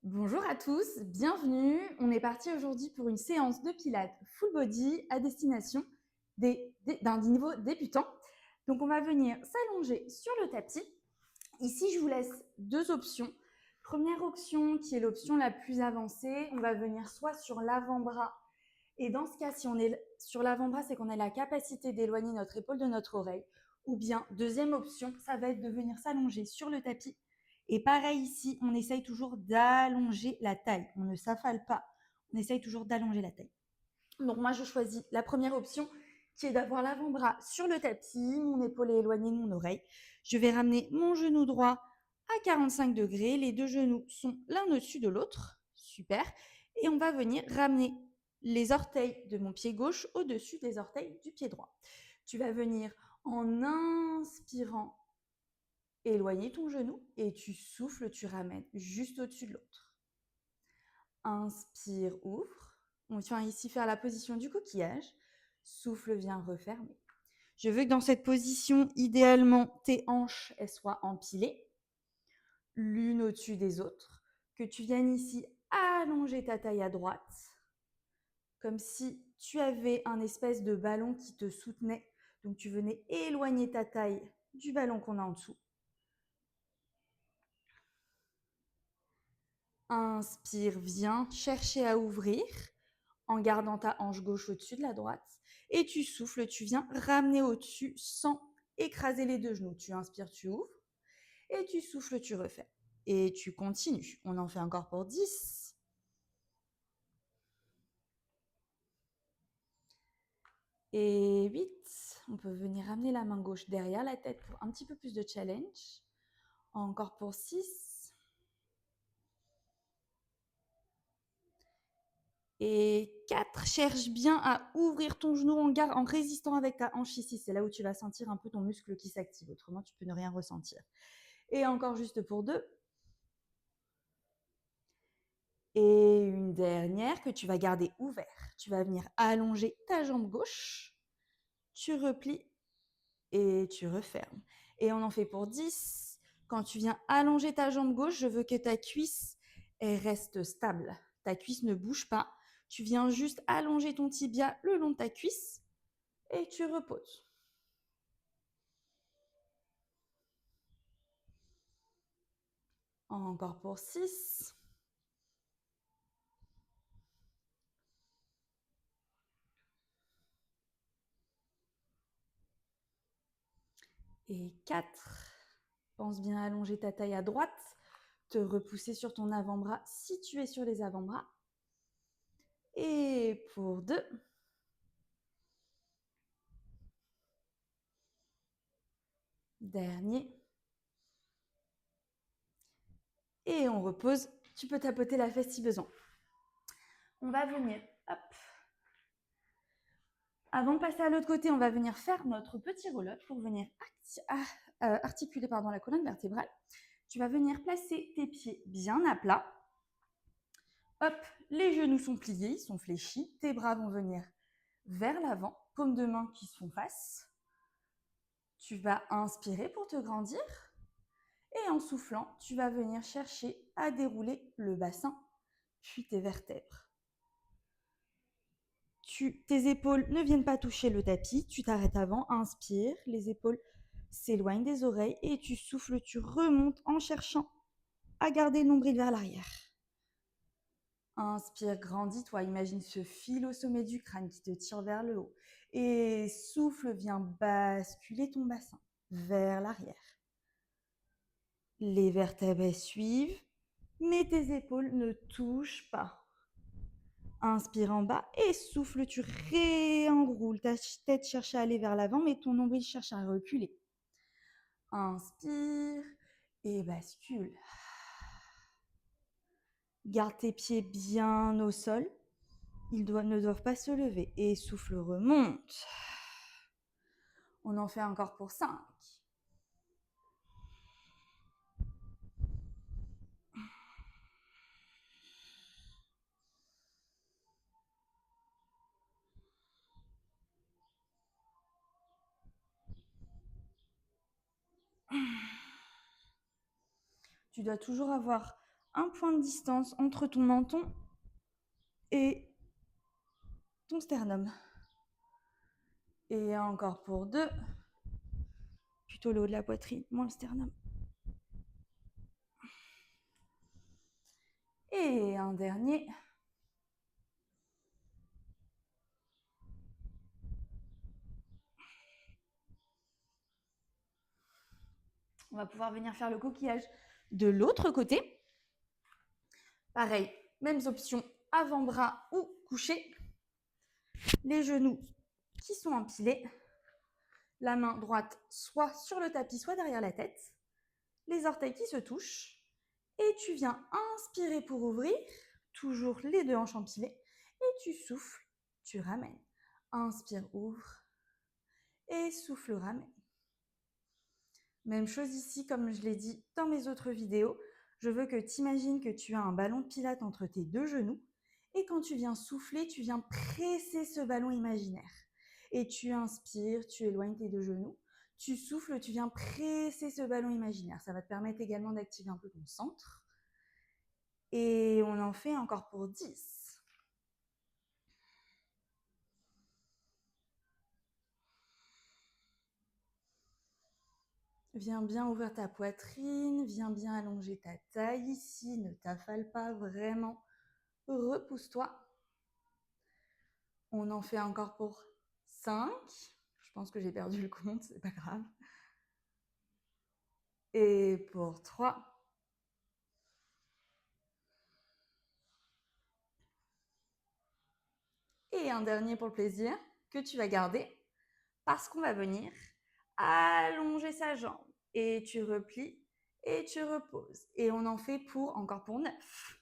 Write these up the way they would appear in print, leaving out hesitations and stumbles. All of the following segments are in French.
Bonjour à tous, bienvenue. On est parti aujourd'hui pour une séance de pilates full body à destination d'un niveau débutant. Donc on va venir s'allonger sur le tapis. Ici, je vous laisse deux options. Première option qui est l'option la plus avancée, on va venir soit sur l'avant-bras. Et dans ce cas, si on est sur l'avant-bras, c'est qu'on a la capacité d'éloigner notre épaule de notre oreille. Ou bien, deuxième option, ça va être de venir s'allonger sur le tapis. Et pareil ici, on essaye toujours d'allonger la taille. On ne s'affale pas, on essaye toujours d'allonger la taille. Donc moi, je choisis la première option qui est d'avoir l'avant-bras sur le tapis, mon épaule est éloignée de mon oreille. Je vais ramener mon genou droit à 45 degrés. Les deux genoux sont l'un au-dessus de l'autre. Super. Et on va venir ramener les orteils de mon pied gauche au-dessus des orteils du pied droit. Tu vas venir en inspirant éloigner ton genou et tu souffles, tu ramènes juste au-dessus de l'autre. Inspire, ouvre. On vient ici faire la position du coquillage. Souffle, viens refermer. Je veux que dans cette position, idéalement, tes hanches elles soient empilées, l'une au-dessus des autres. Que tu viennes ici allonger ta taille à droite, comme si tu avais un espèce de ballon qui te soutenait. Donc tu venais éloigner ta taille du ballon qu'on a en dessous. Inspire, viens chercher à ouvrir en gardant ta hanche gauche au-dessus de la droite. Et tu souffles, tu viens ramener au-dessus sans écraser les deux genoux. Tu inspires, tu ouvres. Et tu souffles, tu refais. Et tu continues. On en fait encore pour 10. Et 8. On peut venir ramener la main gauche derrière la tête pour un petit peu plus de challenge. Encore pour 6. Et 4. Cherche bien à ouvrir ton genou en résistant avec ta hanche ici. C'est là où tu vas sentir un peu ton muscle qui s'active. Autrement, tu peux ne rien ressentir. Et encore juste pour 2. Et une dernière que tu vas garder ouverte. Tu vas venir allonger ta jambe gauche. Tu replies et tu refermes. Et on en fait pour 10. Quand tu viens allonger ta jambe gauche, je veux que ta cuisse reste stable. Ta cuisse ne bouge pas. Tu viens juste allonger ton tibia le long de ta cuisse et tu reposes. Encore pour 6. Et 4. Pense bien à allonger ta taille à droite, te repousser sur ton avant-bras si tu es sur les avant-bras. Et pour 2. Dernier. Et on repose. Tu peux tapoter la fesse si besoin. On va venir, hop. Avant de passer à l'autre côté, on va venir faire notre petit roll-up pour venir articuler la colonne vertébrale. Tu vas venir placer tes pieds bien à plat. Hop, les genoux sont pliés, ils sont fléchis. Tes bras vont venir vers l'avant, paumes de main qui se font face. Tu vas inspirer pour te grandir. Et en soufflant, tu vas venir chercher à dérouler le bassin, puis tes vertèbres. Tes épaules ne viennent pas toucher le tapis, tu t'arrêtes avant, inspire, les épaules s'éloignent des oreilles et tu souffles, tu remontes en cherchant à garder le nombril vers l'arrière. Inspire, grandis-toi, imagine ce fil au sommet du crâne qui te tire vers le haut. Et souffle, viens basculer ton bassin vers l'arrière. Les vertèbres suivent, mais tes épaules ne touchent pas. Inspire en bas et souffle, tu réenroules. Ta tête cherche à aller vers l'avant, mais ton nombril cherche à reculer. Inspire et bascule. Garde tes pieds bien au sol. Ils ne doivent pas se lever. Et souffle, remonte. On en fait encore pour 5. Tu dois toujours avoir un point de distance entre ton menton et ton sternum. Et encore pour 2. Plutôt le haut de la poitrine, moins le sternum. Et un dernier. On va pouvoir venir faire le coquillage de l'autre côté. Pareil, mêmes options, avant-bras ou couché. Les genoux qui sont empilés. La main droite soit sur le tapis, soit derrière la tête. Les orteils qui se touchent. Et tu viens inspirer pour ouvrir. Toujours les 2 hanches empilées. Et tu souffles, tu ramènes. Inspire, ouvre. Et souffle, ramène. Même chose ici, comme je l'ai dit dans mes autres vidéos. Je veux que tu imagines que tu as un ballon de pilates entre tes 2 genoux. Et quand tu viens souffler, tu viens presser ce ballon imaginaire. Et tu inspires, tu éloignes tes 2 genoux. Tu souffles, tu viens presser ce ballon imaginaire. Ça va te permettre également d'activer un peu ton centre. Et on en fait encore pour 10. Viens bien ouvrir ta poitrine, viens bien allonger ta taille ici, ne t'affale pas vraiment, repousse-toi. On en fait encore pour 5. Je pense que j'ai perdu le compte, c'est pas grave. Et pour 3. Et un dernier pour le plaisir que tu vas garder parce qu'on va venir allonger sa jambe. Et tu replies et tu reposes. Et on en fait encore pour 9.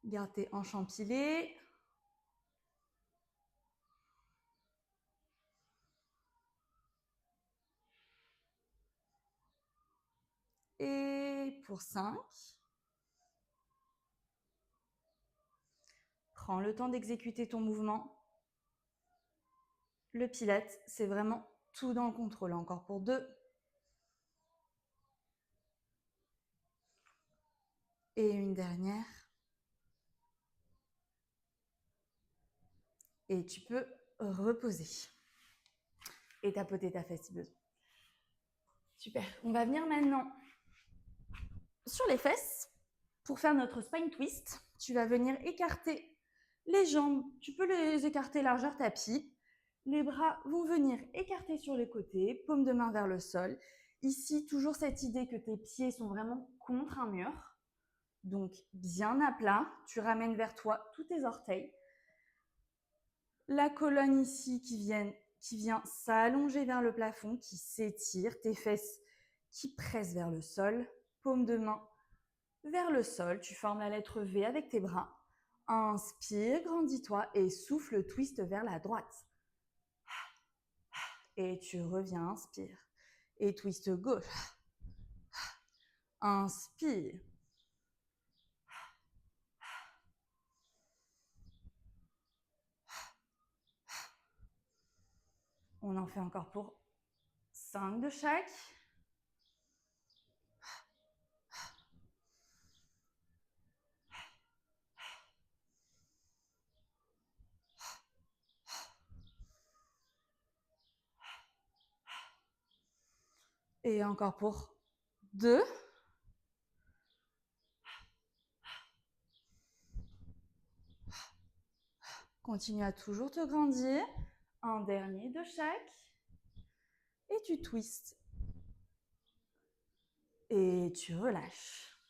Garde tes hanches empilées. Et pour 5. Prends le temps d'exécuter ton mouvement. Le Pilates, c'est vraiment tout dans le contrôle. Encore pour 2. Et une dernière. Et tu peux reposer. Et tapoter ta fesse si besoin. Super. On va venir maintenant sur les fesses pour faire notre spine twist. Tu vas venir écarter les jambes. Tu peux les écarter largeur tapis. Les bras vont venir écarter sur les côtés, paume de main vers le sol. Ici, toujours cette idée que tes pieds sont vraiment contre un mur. Donc, bien à plat. Tu ramènes vers toi tous tes orteils. La colonne ici qui vient s'allonger vers le plafond, qui s'étire. Tes fesses qui pressent vers le sol. Paume de main vers le sol. Tu formes la lettre V avec tes bras. Inspire, grandis-toi et souffle, twist vers la droite. Et tu reviens, inspire. Et twist gauche. Inspire. On en fait encore pour 5 de chaque. Et encore pour 2. Continue à toujours te grandir. Un dernier de chaque. Et tu twistes. Et tu relâches.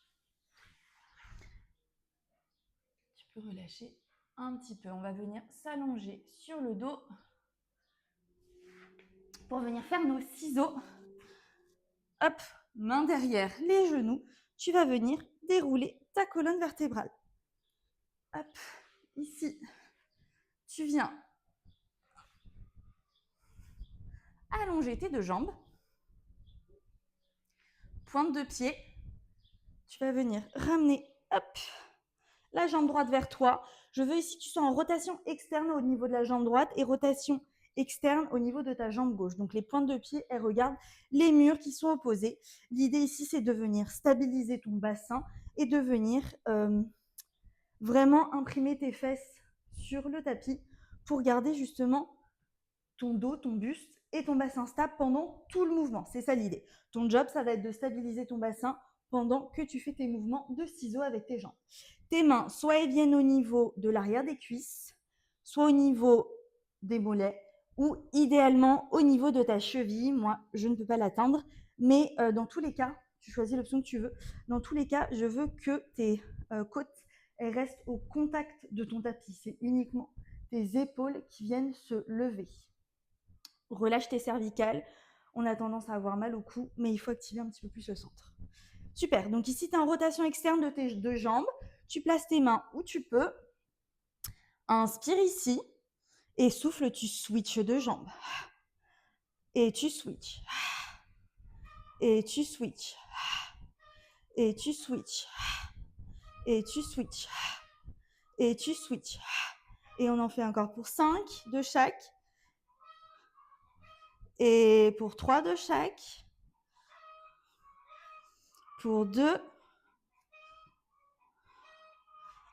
Tu peux relâcher un petit peu. On va venir s'allonger sur le dos pour venir faire nos ciseaux. Hop, main derrière les genoux. Tu vas venir dérouler ta colonne vertébrale. Hop, ici. Tu viens allonger tes 2 jambes. Pointe de pied. Tu vas venir ramener, hop, la jambe droite vers toi. Je veux ici que tu sois en rotation externe au niveau de la jambe droite et rotation externe au niveau de ta jambe gauche. Donc les pointes de pied, elles regardent les murs qui sont opposés. L'idée ici, c'est de venir stabiliser ton bassin et de venir vraiment imprimer tes fesses sur le tapis pour garder justement ton dos, ton buste et ton bassin stable pendant tout le mouvement. C'est ça l'idée. Ton job, ça va être de stabiliser ton bassin pendant que tu fais tes mouvements de ciseaux avec tes jambes. Tes mains, soit elles viennent au niveau de l'arrière des cuisses, soit au niveau des mollets, ou idéalement au niveau de ta cheville. Moi, je ne peux pas l'atteindre, mais dans tous les cas, tu choisis l'option que tu veux. Dans tous les cas, je veux que tes côtes elles restent au contact de ton tapis. C'est uniquement tes épaules qui viennent se lever. Relâche tes cervicales. On a tendance à avoir mal au cou, mais il faut activer un petit peu plus le centre. Super. Donc ici, tu as une rotation externe de tes deux jambes. Tu places tes mains où tu peux. Inspire ici. Et souffle, tu switches de jambes. Et tu switches. Et tu switches. Et tu switches. Et tu switches. Et tu switches. Et on en fait encore pour 5 de chaque. Et pour 3 de chaque. Pour 2.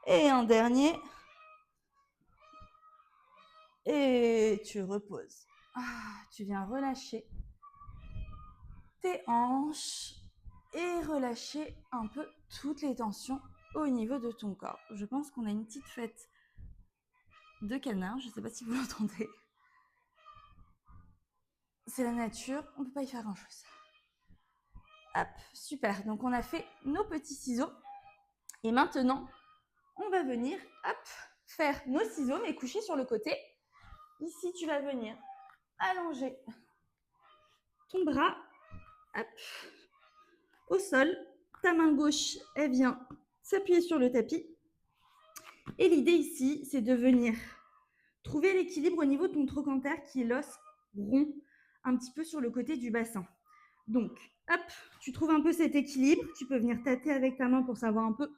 Et un dernier. Et tu reposes. Tu viens relâcher tes hanches et relâcher un peu toutes les tensions au niveau de ton corps. Je pense qu'on a une petite fête de canard. Je ne sais pas si vous l'entendez. C'est la nature, on ne peut pas y faire grand-chose. Hop, super. Donc on a fait nos petits ciseaux. Et maintenant, on va venir faire nos ciseaux, mais couchés sur le côté. Ici, tu vas venir allonger ton bras au sol. Ta main gauche, elle vient s'appuyer sur le tapis. Et l'idée ici, c'est de venir trouver l'équilibre au niveau de ton trochanter qui est l'os rond, un petit peu sur le côté du bassin. Donc, tu trouves un peu cet équilibre. Tu peux venir tâter avec ta main pour savoir un peu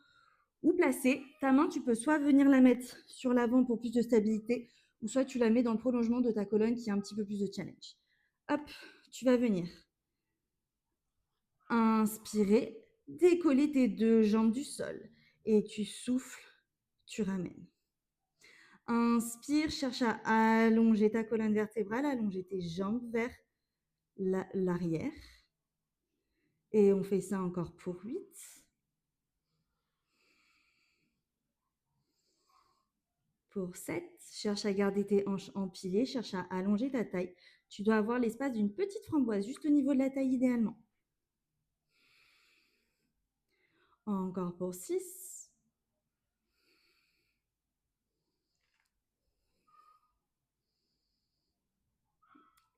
où placer. Ta main, tu peux soit venir la mettre sur l'avant pour plus de stabilité, ou soit tu la mets dans le prolongement de ta colonne qui a un petit peu plus de challenge. Tu vas venir inspirer, décoller tes deux jambes du sol et tu souffles, tu ramènes. Inspire, cherche à allonger ta colonne vertébrale, allonger tes jambes vers l'arrière. Et on fait ça encore pour 8. Pour 7, cherche à garder tes hanches empilées, cherche à allonger ta taille. Tu dois avoir l'espace d'une petite framboise, juste au niveau de la taille idéalement. Encore pour 6.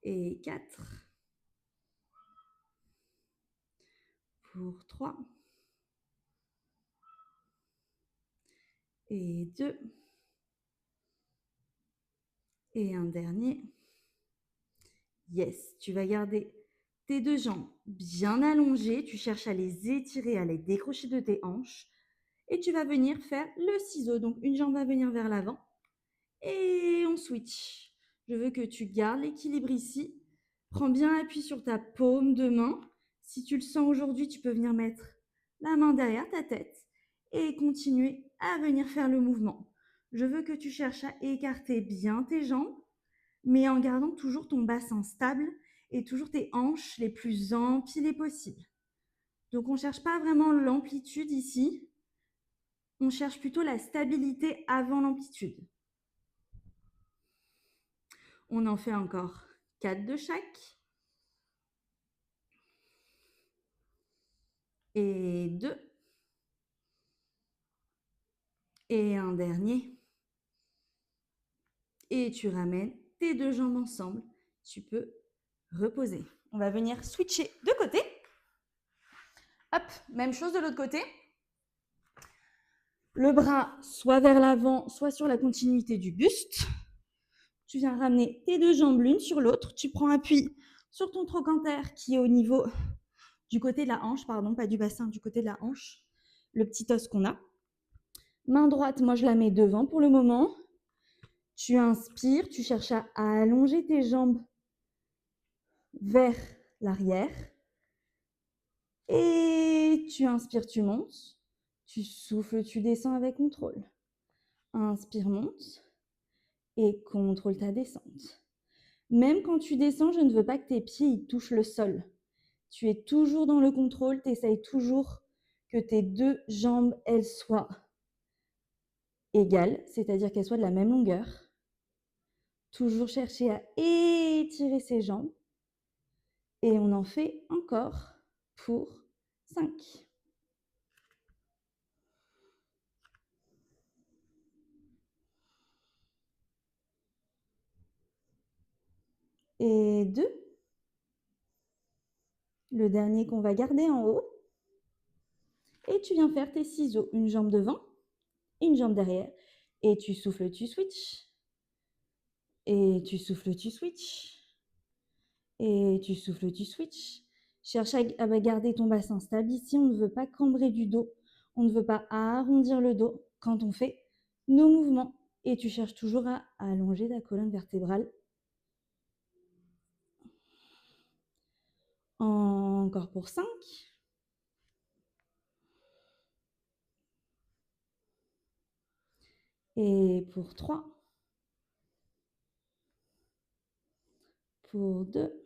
Et 4. Pour 3. Et 2. Et un dernier. Yes, tu vas garder tes deux jambes bien allongées. Tu cherches à les étirer, à les décrocher de tes hanches. Et tu vas venir faire le ciseau. Donc, une jambe va venir vers l'avant. Et on switch. Je veux que tu gardes l'équilibre ici. Prends bien appui sur ta paume de main. Si tu le sens aujourd'hui, tu peux venir mettre la main derrière ta tête et continuer à venir faire le mouvement. Je veux que tu cherches à écarter bien tes jambes, mais en gardant toujours ton bassin stable et toujours tes hanches les plus empilées possibles. Donc, on ne cherche pas vraiment l'amplitude ici. On cherche plutôt la stabilité avant l'amplitude. On en fait encore 4 de chaque. Et 2. Et un dernier. Et tu ramènes tes deux jambes ensemble. Tu peux reposer. On va venir switcher de côté. Hop, même chose de l'autre côté. Le bras soit vers l'avant, soit sur la continuité du buste. Tu viens ramener tes deux jambes l'une sur l'autre. Tu prends appui sur ton trochanter qui est au niveau du côté de la hanche, pardon, pas du bassin, du côté de la hanche, le petit os qu'on a. Main droite, moi je la mets devant pour le moment. Tu inspires, tu cherches à allonger tes jambes vers l'arrière. Et tu inspires, tu montes. Tu souffles, tu descends avec contrôle. Inspire, monte. Et contrôle ta descente. Même quand tu descends, je ne veux pas que tes pieds ils touchent le sol. Tu es toujours dans le contrôle, tu essayes toujours que tes deux jambes, elles soient égales, c'est-à-dire qu'elles soient de la même longueur. Toujours chercher à étirer ses jambes. Et on en fait encore pour 5. Et 2. Le dernier qu'on va garder en haut. Et tu viens faire tes ciseaux. Une jambe devant, une jambe derrière. Et tu souffles, tu switches. Et tu souffles, tu switches. Et tu souffles, tu switches. Cherche à garder ton bassin stable. Ici, on ne veut pas cambrer du dos. On ne veut pas arrondir le dos quand on fait nos mouvements. Et tu cherches toujours à allonger ta colonne vertébrale. Encore pour 5. Et pour 3. Pour 2.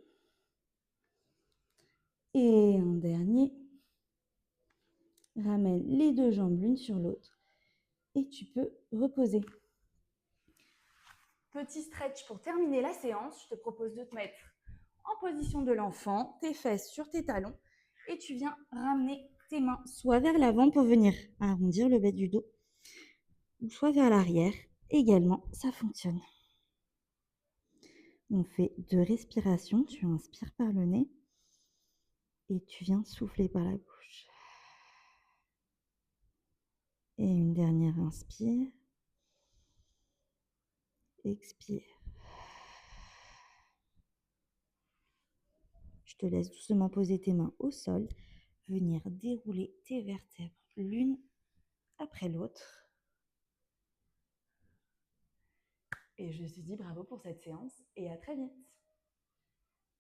Et un dernier. Ramène les deux jambes l'une sur l'autre. Et tu peux reposer. Petit stretch pour terminer la séance. Je te propose de te mettre en position de l'enfant, tes fesses sur tes talons. Et tu viens ramener tes mains soit vers l'avant pour venir arrondir le bas du dos, ou soit vers l'arrière. Également, ça fonctionne. On fait 2 respirations. Tu inspires par le nez et tu viens souffler par la bouche. Et une dernière inspire. Expire. Je te laisse doucement poser tes mains au sol, venir dérouler tes vertèbres l'une après l'autre. Et je te dis bravo pour cette séance et à très vite.